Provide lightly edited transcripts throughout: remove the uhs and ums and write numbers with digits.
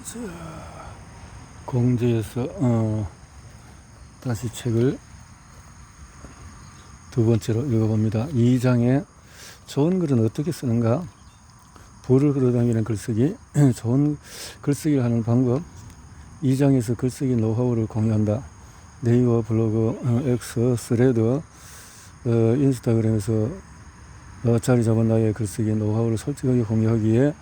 자, 공제에서 다시 책을 두 번째로 읽어봅니다. 2장에 좋은 글은 어떻게 쓰는가? 부를 끌어당기는 글쓰기, 좋은 글쓰기를 하는 방법. 2장에서 글쓰기 노하우를 공유한다. 네이버, 블로그, X, 스레드, 인스타그램에서 자리 잡은 나의 글쓰기 노하우를 솔직하게 공유하기에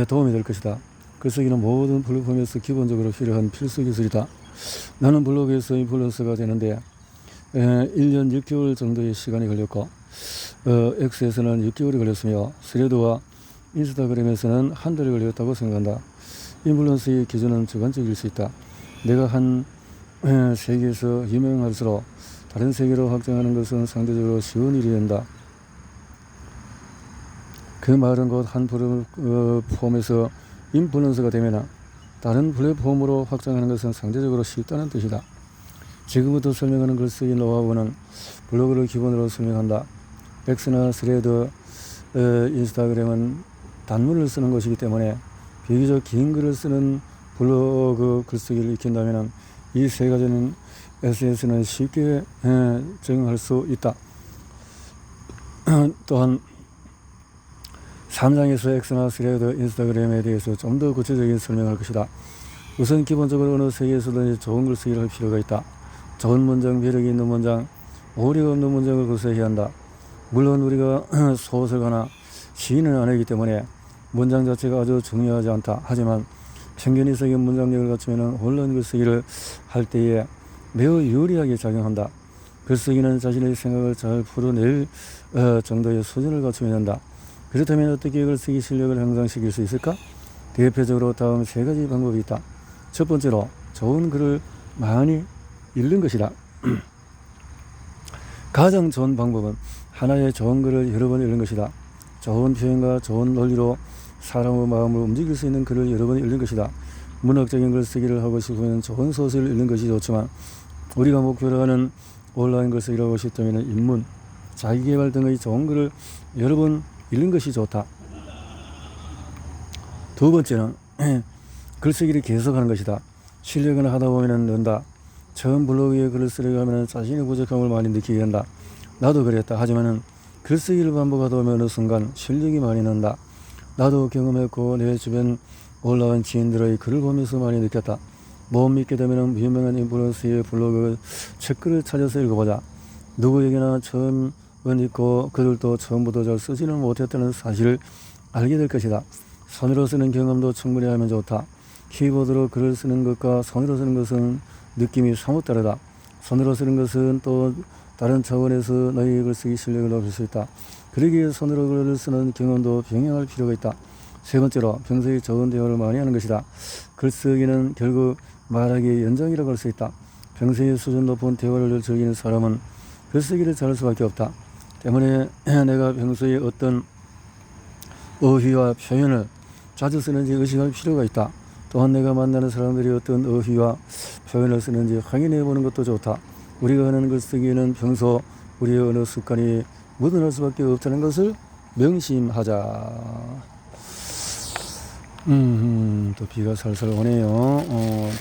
도움이 될 것이다. 글쓰기는 모든 플랫폼에서 기본적으로 필요한 필수 기술이다. 나는 블로그에서 인플루언서가 되는데 1년 6개월 정도의 시간이 걸렸고 X에서는 6개월이 걸렸으며 스레드와 인스타그램에서는 한 달이 걸렸다고 생각한다. 인플루언서의 기준은 주관적일 수 있다. 내가 한 세계에서 유명할수록 다른 세계로 확장하는 것은 상대적으로 쉬운 일이 된다. 그 말은 곧 한 플랫폼에서 인플루언서가 되면 다른 플랫폼으로 확장하는 것은 상대적으로 쉽다는 뜻이다. 지금부터 설명하는 글쓰기 노하우는 블로그를 기본으로 설명한다. X나 스레드, 인스타그램은 단문을 쓰는 것이기 때문에 비교적 긴 글을 쓰는 블로그 글쓰기를 익힌다면 이 세 가지는 SNS는 쉽게 적용할 수 있다. 또한 3장에서 X나 스레드, 인스타그램에 대해서 좀 더 구체적인 설명할 것이다. 우선 기본적으로 어느 세계에서든지 좋은 글쓰기를 할 필요가 있다. 좋은 문장, 매력이 있는 문장, 오류가 없는 문장을 구사해야 한다. 물론 우리가 소설가나 시인은 아니기 때문에 문장 자체가 아주 중요하지 않다. 하지만 편견 이상의 문장력을 갖추면 혼란 글쓰기를 할 때에 매우 유리하게 작용한다. 글쓰기는 자신의 생각을 잘 풀어낼 정도의 수준을 갖추면 한다. 그렇다면 어떻게 글쓰기 실력을 향상시킬 수 있을까? 대표적으로 다음 세 가지 방법이 있다. 첫 번째로 좋은 글을 많이 읽는 것이다. 가장 좋은 방법은 하나의 좋은 글을 여러 번 읽는 것이다. 좋은 표현과 좋은 논리로 사람의 마음을 움직일 수 있는 글을 여러 번 읽는 것이다. 문학적인 글쓰기를 하고 싶으면 좋은 소설을 읽는 것이 좋지만 우리가 목표로 하는 온라인 글쓰기를 하고 싶다면 인문, 자기개발 등의 좋은 글을 여러 번 읽는 것이 좋다. 두 번째는 글쓰기를 계속하는 것이다. 실력은 하다 보면 는다. 처음 블로그에 글을 쓰려고 하면 자신의 부족함을 많이 느끼게 된다. 나도 그랬다. 하지만은 글쓰기를 반복하다 보면 어느 순간 실력이 많이 는다. 나도 경험했고 내 주변 올라온 지인들의 글을 보면서 많이 느꼈다. 못 믿게 되면 유명한 인플루언서의 블로그 책글을 찾아서 읽어보자. 누구에게나 처음은 있고 그들도 처음부터 잘 쓰지는 못했다는 사실을 알게 될 것이다. 손으로 쓰는 경험도 충분히 하면 좋다. 키보드로 글을 쓰는 것과 손으로 쓰는 것은 느낌이 사뭇 다르다. 손으로 쓰는 것은 또 다른 차원에서 너의 글쓰기 실력을 높일 수 있다. 그러기에 손으로 글을 쓰는 경험도 병행할 필요가 있다. 세 번째로 평소에 좋은 대화를 많이 하는 것이다. 글쓰기는 결국 말하기의 연장이라고 할 수 있다. 평소에 수준 높은 대화를 즐기는 사람은 글쓰기를 잘할 수밖에 없다. 때문에 내가 평소에 어떤 어휘와 표현을 자주 쓰는지 의식할 필요가 있다. 또한 내가 만나는 사람들이 어떤 어휘와 표현을 쓰는지 확인해 보는 것도 좋다. 우리가 하는 글쓰기는 평소 우리의 어느 습관이 묻어날 수밖에 없다는 것을 명심하자. 또 비가 살살 오네요.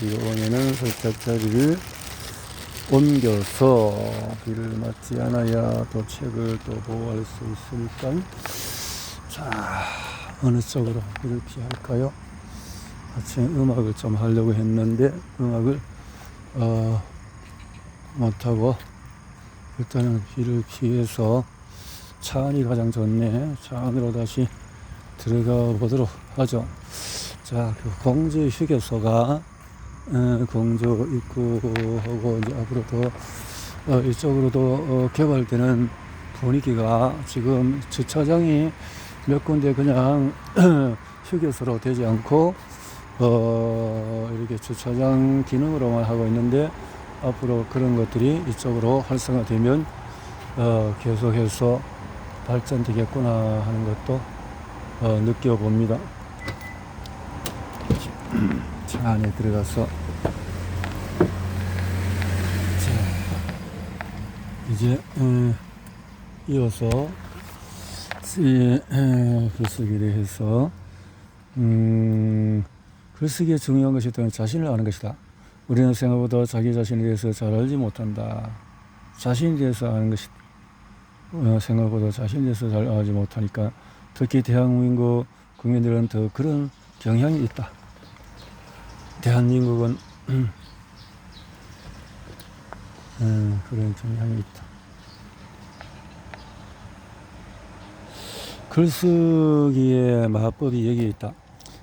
비가 오면은 살짝 자리를 옮겨서 비를 맞지 않아야 또 책을 또 보호할 수 있으니까. 자, 어느 쪽으로 비를 피할까요? 아침에 음악을 좀 하려고 했는데 음악을 못하고 일단은 비를 피해서 차 안이 가장 좋네. 차 안으로 다시 들어가 보도록 하죠. 자, 그 공주 휴게소가 공주 입구하고 이제 앞으로 이쪽으로도 개발되는 분위기가 지금 주차장이 몇 군데 그냥 휴게소로 되지 않고 이렇게 주차장 기능으로만 하고 있는데 앞으로 그런 것들이 이쪽으로 활성화되면 계속해서 발전되겠구나 하는 것도 느껴봅니다. 차 안에 들어가서 자, 이제 이어서 글쓰기를 해서 글쓰기에 중요한 것이 또한 자신을 아는 것이다. 우리는 생각보다 자기 자신에 대해서 잘 알지 못한다. 자신에 대해서 아는 것이 생각보다 자신에 대해서 잘 알지 못하니까 특히 대한민국 국민들은 더 그런 경향이 있다. 대한민국은 그런 경향이 있다. 글쓰기의 마법이 여기에 있다.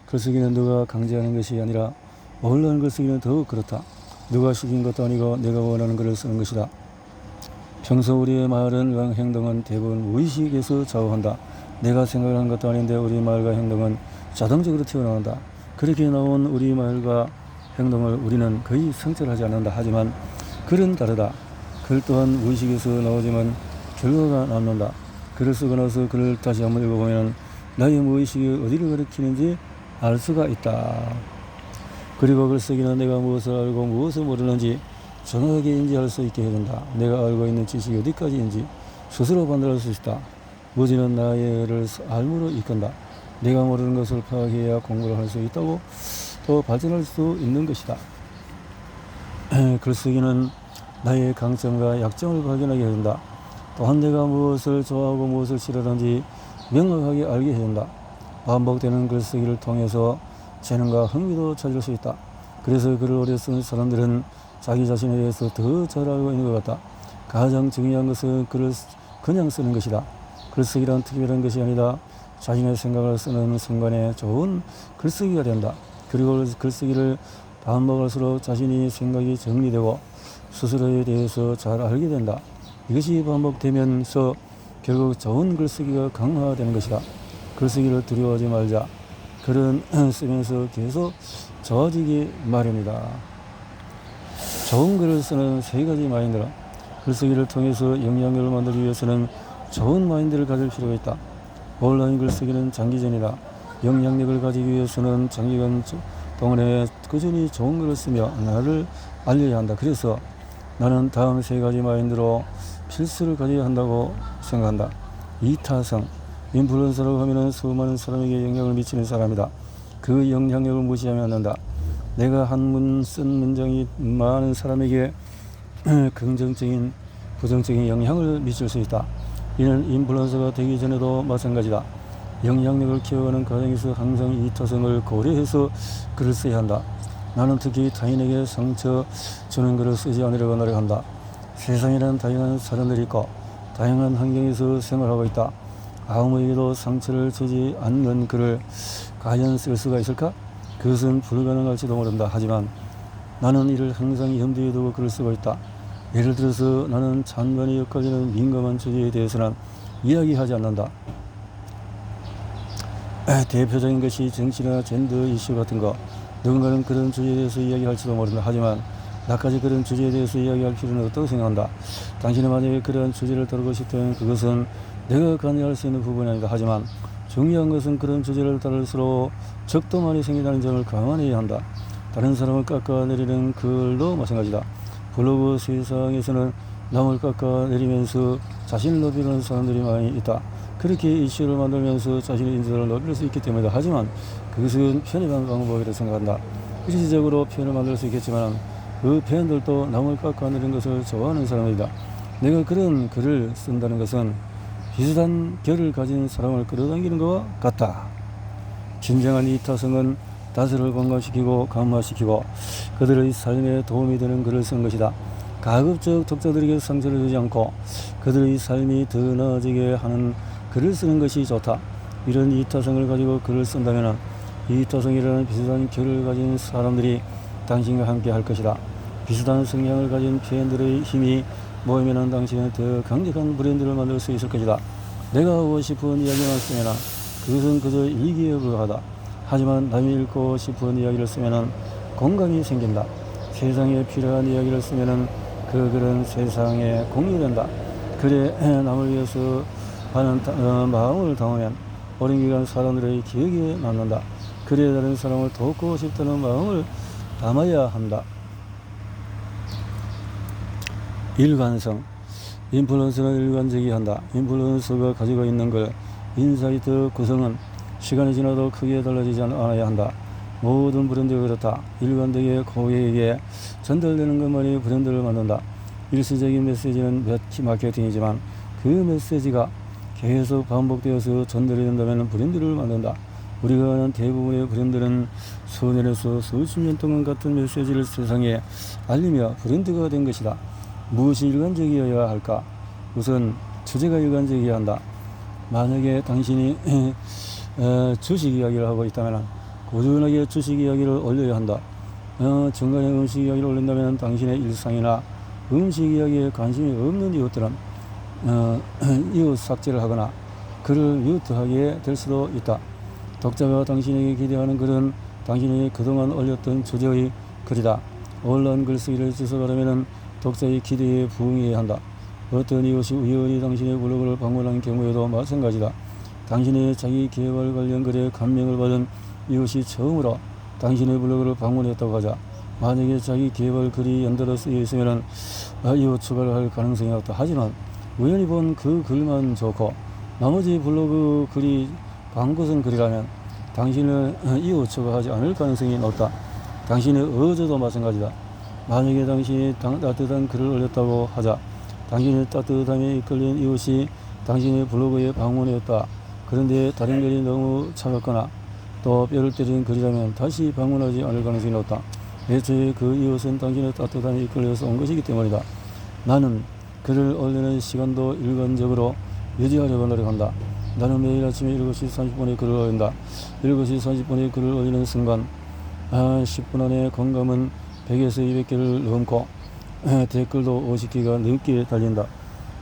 글쓰기는 누가 강제하는 것이 아니라 원하는 글쓰기는 더욱 그렇다. 누가 시킨 것도 아니고 내가 원하는 글을 쓰는 것이다. 평소 우리의 말은 행동은 대부분 무의식에서 좌우한다. 내가 생각하는 것도 아닌데 우리 말과 행동은 자동적으로 튀어나온다. 그렇게 나온 우리 말과 행동을 우리는 거의 성찰하지 않는다. 하지만 글은 다르다. 글 또한 무의식에서 나오지만 결과가 남는다. 글을 쓰고 나서 글을 다시 한번 읽어보면 나의 무의식이 어디를 가리키는지 알 수가 있다. 그리고 글쓰기는 내가 무엇을 알고 무엇을 모르는지 정확하게 인지할 수 있게 해준다. 내가 알고 있는 지식이 어디까지인지 스스로 판단할 수 있다. 무지는 나의를 알므로 이끈다. 내가 모르는 것을 파악해야 공부를 할 수 있다고 또 발전할 수 있는 것이다. 글쓰기는 나의 강점과 약점을 발견하게 해준다. 또한 내가 무엇을 좋아하고 무엇을 싫어하는지 명확하게 알게 해준다. 반복되는 글쓰기를 통해서 재능과 흥미도 찾을 수 있다. 그래서 글을 오래 쓰는 사람들은 자기 자신에 대해서 더 잘 알고 있는 것 같다. 가장 중요한 것은 글을 그냥 쓰는 것이다. 글쓰기란 특별한 것이 아니다. 자신의 생각을 쓰는 순간에 좋은 글쓰기가 된다. 그리고 글쓰기를 반복할수록 자신의 생각이 정리되고 스스로에 대해서 잘 알게 된다. 이것이 반복되면서 결국 좋은 글쓰기가 강화되는 것이다. 글쓰기를 두려워하지 말자. 글은 쓰면서 계속 좋아지기 마련이다. 좋은 글을 쓰는 세 가지 마인드. 글쓰기를 통해서 영향력을 만들기 위해서는 좋은 마인드를 가질 필요가 있다. 온라인 글쓰기는 장기전이다. 영향력을 가지기 위해서는 장기간 동안에 꾸준히 좋은 글을 쓰며 나를 알려야 한다. 그래서 나는 다음 세 가지 마인드로 필수를 가져야 한다고 생각한다. 이타성. 인플루언서라고 하면 수많은 사람에게 영향을 미치는 사람이다. 그 영향력을 무시하면 안 된다. 내가 한 문 쓴 문장이 많은 사람에게 긍정적인 부정적인 영향을 미칠 수 있다. 이는 인플루언서가 되기 전에도 마찬가지다. 영향력을 키워가는 과정에서 항상 이타성을 고려해서 글을 써야 한다. 나는 특히 타인에게 상처 주는 글을 쓰지 않으려고 노력한다. 세상에는 다양한 사람들이 있고 다양한 환경에서 생활하고 있다. 아무에게도 상처를 주지 않는 글을 과연 쓸 수가 있을까? 그것은 불가능할지도 모른다. 하지만 나는 이를 항상 염두에 두고 글을 쓰고 있다. 예를 들어서 나는 찬반이 엇갈리는 민감한 주제에 대해서는 이야기하지 않는다. 대표적인 것이 정치나 젠더 이슈 같은 거. 누군가는 그런 주제에 대해서 이야기할지도 모른다. 하지만 나까지 그런 주제에 대해서 이야기할 필요는 없다고 생각한다. 당신이 만약에 그런 주제를 다루고 싶다면 그것은 내가 관여할 수 있는 부분이 아니다. 하지만 중요한 것은 그런 주제를 다룰수록 적도 많이 생긴다는 점을 감안해야 한다. 다른 사람을 깎아내리는 글도 마찬가지다. 블로그 세상에서는 남을 깎아내리면서 자신을 높이는 사람들이 많이 있다. 그렇게 이슈를 만들면서 자신의 인지도를 높일 수 있기 때문이다. 하지만 그것은 편협한 방법이라고 생각한다. 일시적으로 표현을 만들 수 있겠지만 그 표현들도 남을 깎아내리는 것을 좋아하는 사람이다. 내가 그런 글을 쓴다는 것은 비슷한 결을 가진 사람을 끌어당기는 것과 같다. 진정한 이타성은 다수를 공감시키고 감화시키고 그들의 삶에 도움이 되는 글을 쓰는 것이다. 가급적 독자들에게 상처를 주지 않고 그들의 삶이 더 나아지게 하는 글을 쓰는 것이 좋다. 이런 이타성을 가지고 글을 쓴다면 이타성이라는 비슷한 결을 가진 사람들이 당신과 함께 할 것이다. 비슷한 성향을 가진 표현들의 힘이 모이면 당신은 더 강력한 브랜드를 만들 수 있을 것이다. 내가 하고 싶은 이야기만 쓰면 그것은 그저 일기에 불과하다. 하지만 남이 읽고 싶은 이야기를 쓰면 공감이 생긴다. 세상에 필요한 이야기를 쓰면 그 글은 세상에 공유된다. 그래 남을 위해서 하는 마음을 담으면 오랜 기간 사람들의 기억에 남는다. 그래 다른 사람을 돕고 싶다는 마음을 담아야 한다. 일관성. 인플루언서는 일관적이한다. 인플루언서가 가지고 있는 걸 인사이트 구성은 시간이 지나도 크게 달라지지 않아야 한다. 모든 브랜드가 그렇다. 일관되게 고객에게 전달되는 것만이 브랜드를 만든다. 일시적인 메시지는 마케팅이지만 그 메시지가 계속 반복되어서 전달이 된다면 브랜드를 만든다. 우리가 아는 대부분의 브랜드는 수년에서 수십 년 동안 같은 메시지를 세상에 알리며 브랜드가 된 것이다. 무엇이 일관적이어야 할까? 우선 주제가 일관적이어야 한다. 만약에 당신이 주식 이야기를 하고 있다면 꾸준하게 주식 이야기를 올려야 한다. 중간에 음식 이야기를 올린다면 당신의 일상이나 음식 이야기에 관심이 없는 이웃들은 이웃 삭제를 하거나 글을 뮤트하게 될 수도 있다. 독자가 당신에게 기대하는 글은 당신이 그동안 올렸던 주제의 글이다. 온라인 글쓰기를 지속하려면 독자의 기대에 부응해야 한다. 어떤 이웃이 우연히 당신의 블로그를 방문한 경우에도 마찬가지다. 당신의 자기 개발 관련 글에 감명을 받은 이웃이 처음으로 당신의 블로그를 방문했다고 하자. 만약에 자기 개발 글이 연달아 쓰여 있으면 이웃 추가를 할 가능성이 없다. 하지만 우연히 본 그 글만 좋고 나머지 블로그 글이 방구선 글이라면 당신을 이웃 추가하지 않을 가능성이 높다. 당신의 어제도 마찬가지다. 만약에 당신이 따뜻한 글을 올렸다고 하자. 당신의 따뜻함에 이끌린 이웃이 당신의 블로그에 방문했다. 그런데 다른 글이 너무 차갑거나 또 뼈를 때리는 글이라면 다시 방문하지 않을 가능성이 높다. 애초에 그 이웃은 당신의 따뜻함에 이끌려서 온 것이기 때문이다. 나는 글을 올리는 시간도 일관적으로 유지하려고 노력한다. 나는 매일 아침에 7시 30분에 글을 올린다. 7시 30분에 글을 올리는 순간 10분 안에 공감은 100에서 200개를 넘고 댓글도 50개가 넘게 달린다.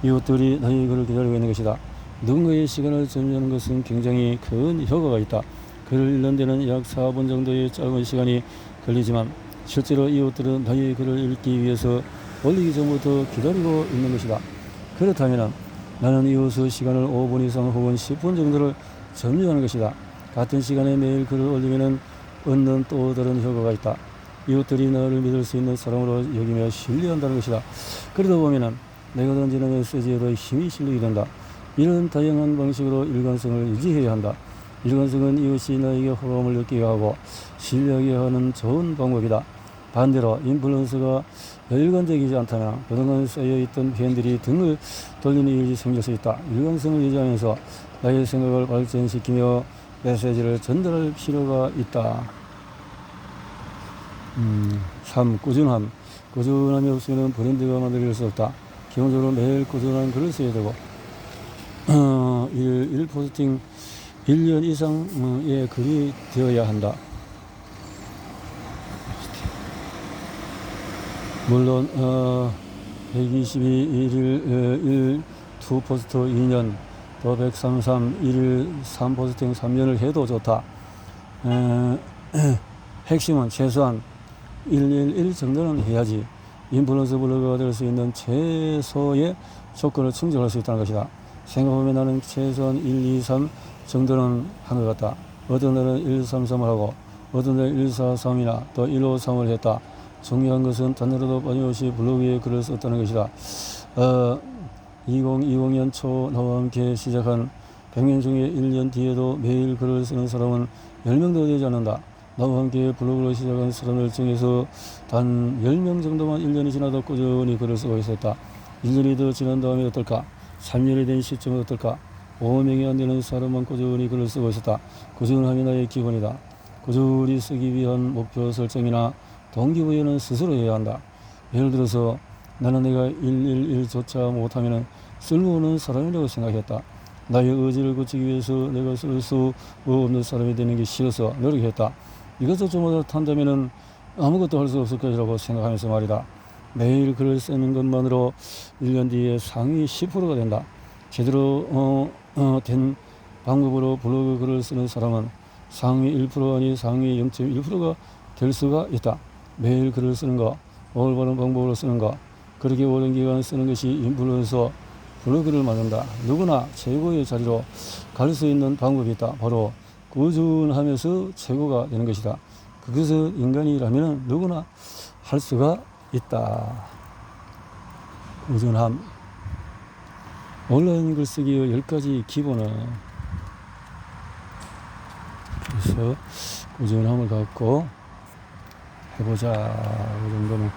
이웃들이 나의 글을 기다리고 있는 것이다. 누군가의 시간을 점유하는 것은 굉장히 큰 효과가 있다. 글을 읽는 데는 약 4분 정도의 짧은 시간이 걸리지만 실제로 이웃들은 나의 글을 읽기 위해서 올리기 전부터 기다리고 있는 것이다. 그렇다면 나는 이웃의 시간을 5분 이상 혹은 10분 정도를 점유하는 것이다. 같은 시간에 매일 글을 올리면 얻는 또 다른 효과가 있다. 이웃들이 나를 믿을 수 있는 사람으로 여기며 신뢰한다는 것이다. 그러다 보면 내가 던지는 메시지에도 힘이 실리게 된다. 이런 다양한 방식으로 일관성을 유지해야 한다. 일관성은 이웃이 나에게 호감을 느끼게 하고 신뢰하게 하는 좋은 방법이다. 반대로 인플루언서가 일관적이지 않다면 그동안 쌓여있던 팬들이 등을 돌리는 일이 생길 수 있다. 일관성을 유지하면서 나의 생각을 발전시키며 메시지를 전달할 필요가 있다. 3. 꾸준함. 꾸준함이 없으면 브랜드가 만들어질 수 없다. 기본적으로 매일 꾸준한 글을 써야 되고 1포스팅 1년 이상의 글이 되어야 한다. 물론 122일 2포스트 2년 또 133 1일 3포스팅 3년을 해도 좋다. 핵심은 최소한 111 정도는 해야지 인플루언서 블로거가 될 수 있는 최소의 조건을 충족할 수 있다는 것이다. 생각해보면 나는 최소한 1, 2, 3 정도는 한 것 같다. 어떤 날은 1, 3, 3을 하고 어떤 날은 1, 4, 3이나 또 1, 5, 3을 했다. 중요한 것은 단어라도 빠짐없이 블로그에 글을 썼다는 것이다. 2020년 초 나와 함께 시작한 100년 중에 1년 뒤에도 매일 글을 쓰는 사람은 10명도 되지 않는다. 나와 함께 블로그를 시작한 사람들 중에서 단 10명 정도만 1년이 지나도 꾸준히 글을 쓰고 있었다. 1년이 더 지난 다음에 어떨까? 3년이 된 시점은 어떨까? 5명이 안 되는 사람만 꾸준히 글을 쓰고 있었다. 꾸준함이 나의 기본이다. 꾸준히 쓰기 위한 목표 설정이나 동기부여는 스스로 해야 한다. 예를 들어서 나는 내가 111조차 못하면 쓸모없는 사람이라고 생각했다. 나의 의지를 굳히기 위해서 내가 쓸 수 없는 사람이 되는 게 싫어서 노력했다. 이것저것 못한다면 아무것도 할 수 없을 것이라고 생각하면서 말이다. 매일 글을 쓰는 것만으로 1년 뒤에 상위 10%가 된다. 제대로 된 방법으로 블로그 글을 쓰는 사람은 상위 1% 아니 상위 0.1%가 될 수가 있다. 매일 글을 쓰는 거, 올바른 방법으로 쓰는 거, 그렇게 오랜 기간 쓰는 것이 인플루언서 블로그를 만든다. 누구나 최고의 자리로 갈 수 있는 방법이 있다. 바로 꾸준하면서 최고가 되는 것이다. 그것을 인간이라면 누구나 할 수가 있다. 꾸준함. 온라인 글쓰기의 10가지 기본은 그래서 꾸준함을 갖고 해보자. 그 정도면